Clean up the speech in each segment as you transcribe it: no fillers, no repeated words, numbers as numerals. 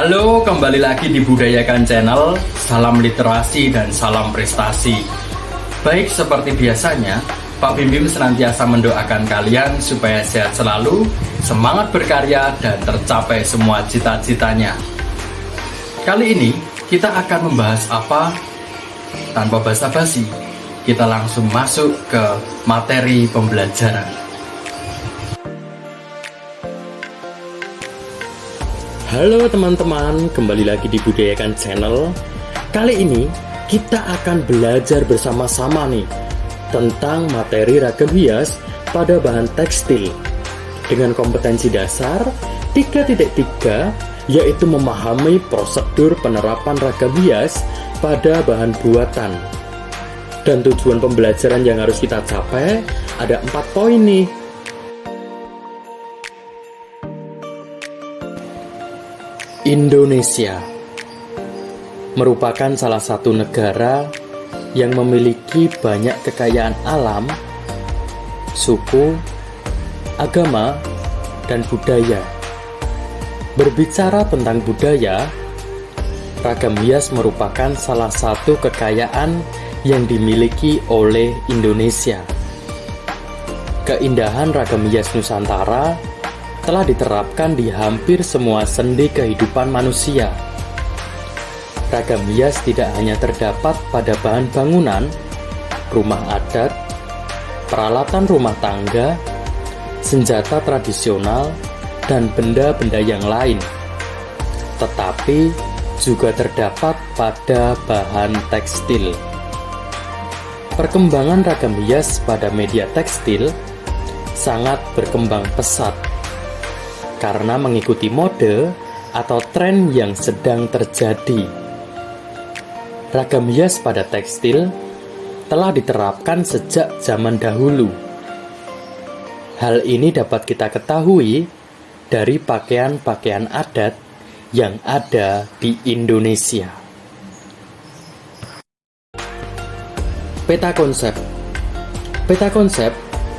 Halo, kembali lagi di Budayakan Channel. Salam literasi dan salam prestasi. Baik, seperti biasanya, Pak Bim Bim senantiasa mendoakan kalian supaya sehat selalu, semangat berkarya, dan tercapai semua cita-citanya. Kali ini, kita akan membahas apa? Tanpa basa-basi, kita langsung masuk ke materi pembelajaran. Halo teman-teman, kembali lagi di Budayakan Channel. Kali ini kita akan belajar bersama-sama nih tentang materi ragam hias pada bahan tekstil dengan kompetensi dasar 3.3, yaitu memahami prosedur penerapan ragam hias pada bahan buatan. Dan tujuan pembelajaran yang harus kita capai ada 4 poin nih. Indonesia merupakan salah satu negara yang memiliki banyak kekayaan alam, suku, agama, dan budaya. Berbicara tentang budaya, ragam hias merupakan salah satu kekayaan yang dimiliki oleh Indonesia. Keindahan ragam hias Nusantara telah diterapkan di hampir semua sendi kehidupan manusia. Ragam hias tidak hanya terdapat pada bahan bangunan, rumah adat, peralatan rumah tangga, senjata tradisional, dan benda-benda yang lain, tetapi juga terdapat pada bahan tekstil. Perkembangan ragam hias pada media tekstil sangat berkembang pesat karena mengikuti mode atau tren yang sedang terjadi. Ragam hias pada tekstil telah diterapkan sejak zaman dahulu. Hal ini dapat kita ketahui dari pakaian-pakaian adat yang ada di Indonesia. Peta konsep. Peta konsep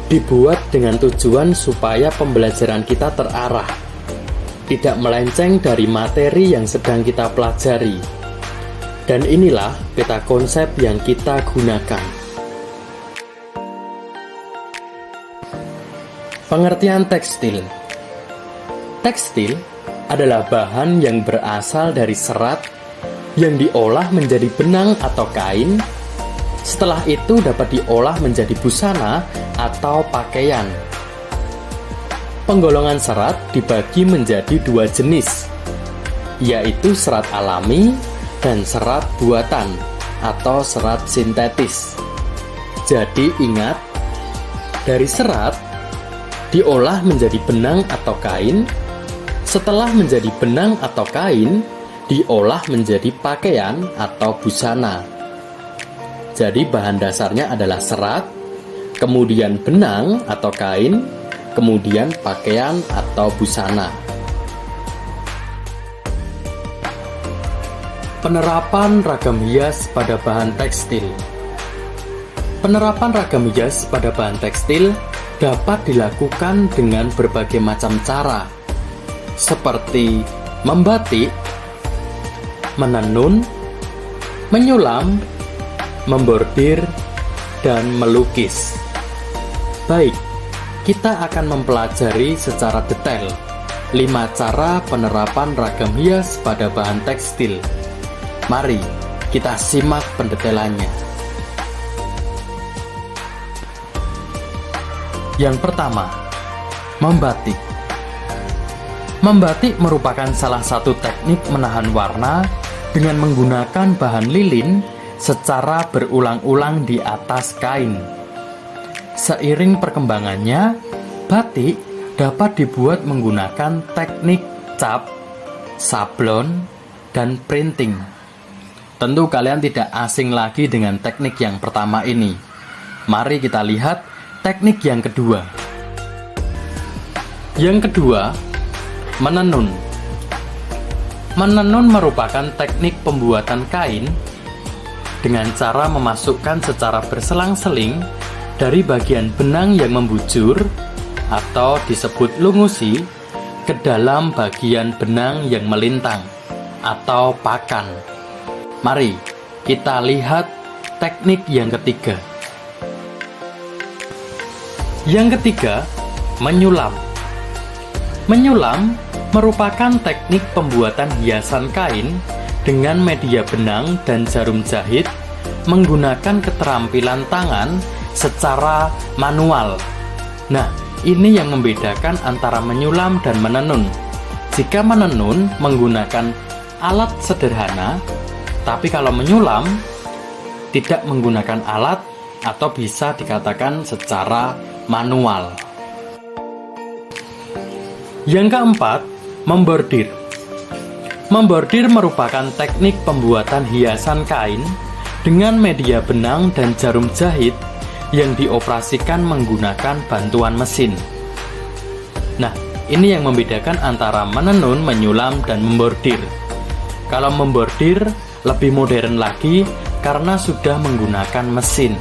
dibuat dengan tujuan supaya pembelajaran kita terarah, tidak melenceng dari materi yang sedang kita pelajari. Dan inilah peta konsep yang kita gunakan. Pengertian tekstil. Tekstil adalah bahan yang berasal dari serat yang diolah menjadi benang atau kain. Setelah itu dapat diolah menjadi busana atau pakaian. Penggolongan serat dibagi menjadi 2 jenis, yaitu serat alami dan serat buatan atau serat sintetis. Jadi ingat, dari serat diolah menjadi benang atau kain. Setelah menjadi benang atau kain, diolah menjadi pakaian atau busana. Jadi bahan dasarnya adalah serat, kemudian benang atau kain, kemudian pakaian atau busana. Penerapan ragam hias pada bahan tekstil. Penerapan ragam hias pada bahan tekstil dapat dilakukan dengan berbagai macam cara, seperti membatik, menenun, menyulam, membordir, dan melukis. Baik, kita akan mempelajari secara detail 5 cara penerapan ragam hias pada bahan tekstil. Mari kita simak pendetailannya. Yang pertama, membatik. Membatik merupakan salah satu teknik menahan warna dengan menggunakan bahan lilin secara berulang-ulang di atas kain. Seiring perkembangannya, batik dapat dibuat menggunakan teknik cap, sablon, dan printing. Tentu kalian tidak asing lagi dengan teknik yang pertama ini. Mari kita lihat teknik yang kedua. Yang kedua, menenun. Menenun merupakan teknik pembuatan kain dengan cara memasukkan secara berselang-seling dari bagian benang yang membujur atau disebut lungusi ke dalam bagian benang yang melintang. atau pakan. Mari kita lihat teknik yang ketiga. Yang ketiga, menyulam. Menyulam merupakan teknik pembuatan hiasan kain dengan media benang dan jarum jahit menggunakan keterampilan tangan secara manual. Nah, ini yang membedakan antara menyulam dan menenun. Jika menenun menggunakan alat sederhana, tapi kalau menyulam tidak menggunakan alat atau bisa dikatakan secara manual. Yang keempat, membordir. Membordir merupakan teknik pembuatan hiasan kain dengan media benang dan jarum jahit yang dioperasikan menggunakan bantuan mesin. Nah, ini yang membedakan antara menenun, menyulam, dan membordir. Kalau membordir lebih modern lagi karena sudah menggunakan mesin.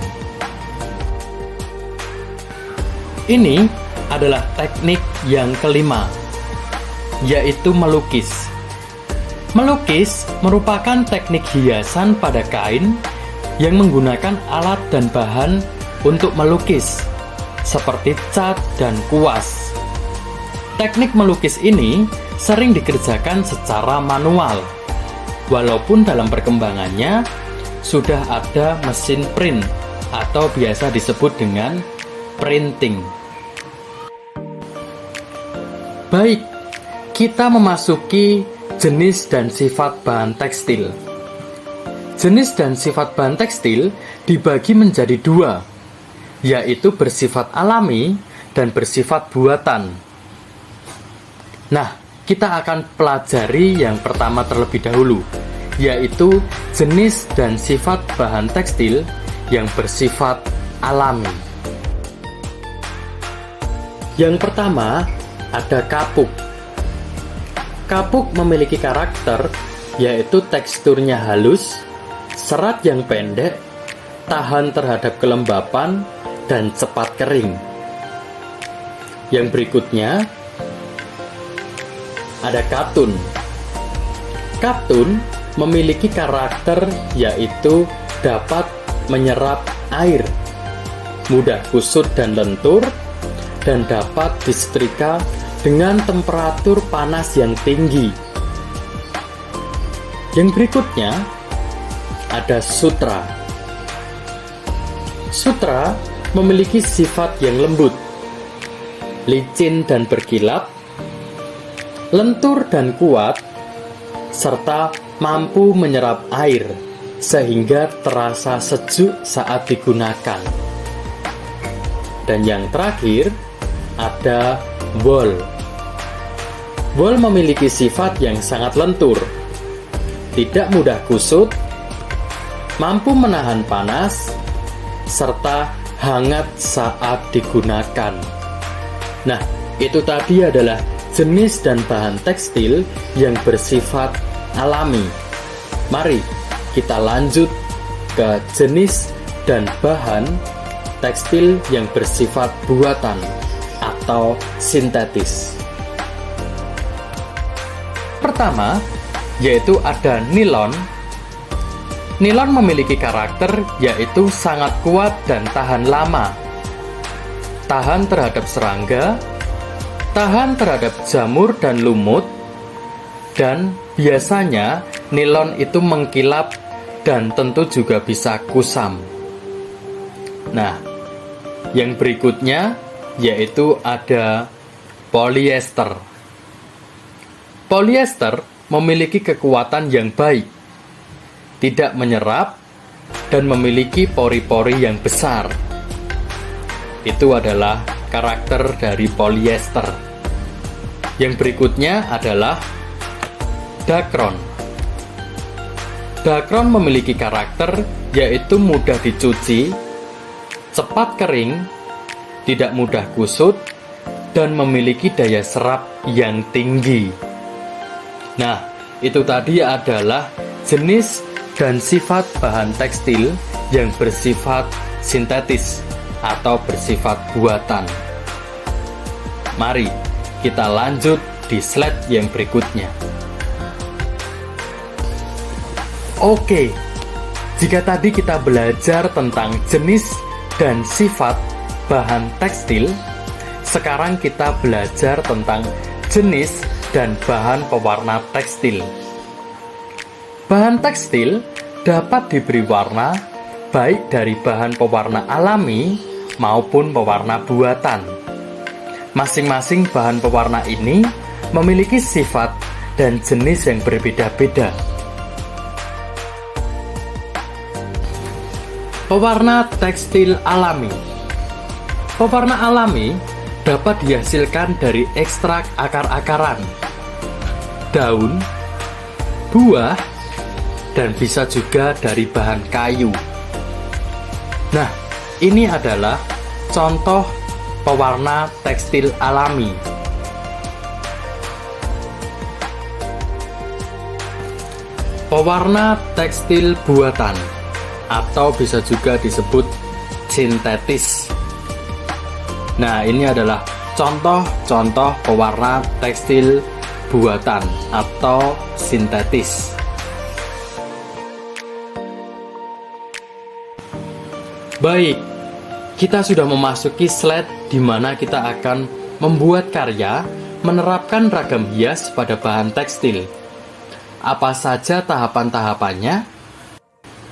Ini adalah teknik yang kelima, yaitu melukis. Melukis merupakan teknik hiasan pada kain yang menggunakan alat dan bahan untuk melukis, seperti cat dan kuas. Teknik melukis ini sering dikerjakan secara manual, walaupun dalam perkembangannya sudah ada mesin print atau biasa disebut dengan printing. Baik, kita memasuki jenis dan sifat bahan tekstil. Jenis dan sifat bahan tekstil dibagi menjadi dua, yaitu bersifat alami dan bersifat buatan. Nah, kita akan pelajari yang pertama terlebih dahulu, yaitu jenis dan sifat bahan tekstil yang bersifat alami. Yang pertama, ada kapuk. Kapuk memiliki karakter, yaitu teksturnya halus, serat yang pendek, tahan terhadap kelembapan, dan cepat kering. Yang berikutnya ada katun. Katun memiliki karakter yaitu dapat menyerap air, mudah kusut dan lentur, dan dapat disetrika dengan temperatur panas yang tinggi. Yang berikutnya ada sutra. Sutra memiliki sifat yang lembut, licin dan berkilap, lentur dan kuat, serta mampu menyerap air sehingga terasa sejuk saat digunakan. Dan yang terakhir ada wol. Wol memiliki sifat yang sangat lentur, tidak mudah kusut, mampu menahan panas, serta hangat saat digunakan. Nah, itu tadi adalah jenis dan bahan tekstil yang bersifat alami. Mari kita lanjut ke jenis dan bahan tekstil yang bersifat buatan atau sintetis. Pertama, yaitu ada nilon. Nilon memiliki karakter yaitu sangat kuat dan tahan lama, tahan terhadap serangga, tahan terhadap jamur dan lumut, dan biasanya nilon itu mengkilap dan tentu juga bisa kusam. Nah, yang berikutnya yaitu ada polyester. Polyester memiliki kekuatan yang baik, tidak menyerap, dan memiliki pori-pori yang besar. Itu adalah karakter dari polyester. Yang berikutnya adalah dakron. Dakron memiliki karakter yaitu mudah dicuci, cepat kering, tidak mudah kusut, dan memiliki daya serap yang tinggi. Nah, itu tadi adalah jenis dan sifat bahan tekstil yang bersifat sintetis atau bersifat buatan. Mari kita lanjut di slide yang berikutnya. Oke, jika tadi kita belajar tentang jenis dan sifat bahan tekstil, sekarang kita belajar tentang jenis dan bahan pewarna tekstil. Bahan tekstil dapat diberi warna baik dari bahan pewarna alami maupun pewarna buatan. Masing-masing bahan pewarna ini memiliki sifat dan jenis yang berbeda-beda. Pewarna tekstil alami. Pewarna alami dapat dihasilkan dari ekstrak akar-akaran, daun, buah, dan bisa juga dari bahan kayu. Nah, ini adalah contoh pewarna tekstil alami. Pewarna tekstil buatan atau bisa juga disebut sintetis. Nah, ini adalah contoh-contoh pewarna tekstil buatan atau sintetis. Baik, kita sudah memasuki slide di mana kita akan membuat karya menerapkan ragam hias pada bahan tekstil. Apa saja tahapan-tahapannya?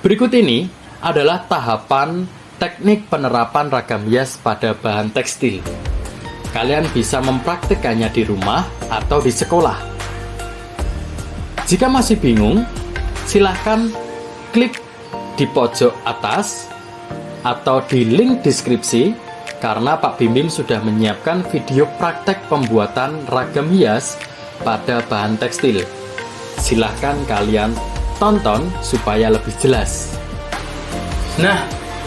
Berikut ini adalah tahapan teknik penerapan ragam hias pada bahan tekstil. Kalian bisa mempraktikkannya di rumah atau di sekolah. Jika masih bingung, silahkan klik di pojok atas atau di link deskripsi, karena Pak Bim Bim sudah menyiapkan video praktek pembuatan ragam hias pada bahan tekstil. Silahkan kalian tonton supaya lebih jelas. Nah,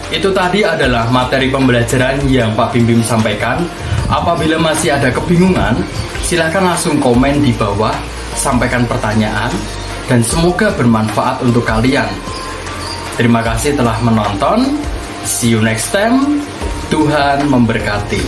itu tadi adalah materi pembelajaran yang Pak Bim Bim sampaikan. Apabila masih ada kebingungan, silahkan langsung komen di bawah, sampaikan pertanyaan, dan semoga bermanfaat untuk kalian. Terima kasih telah menonton. See you next time. Tuhan memberkati.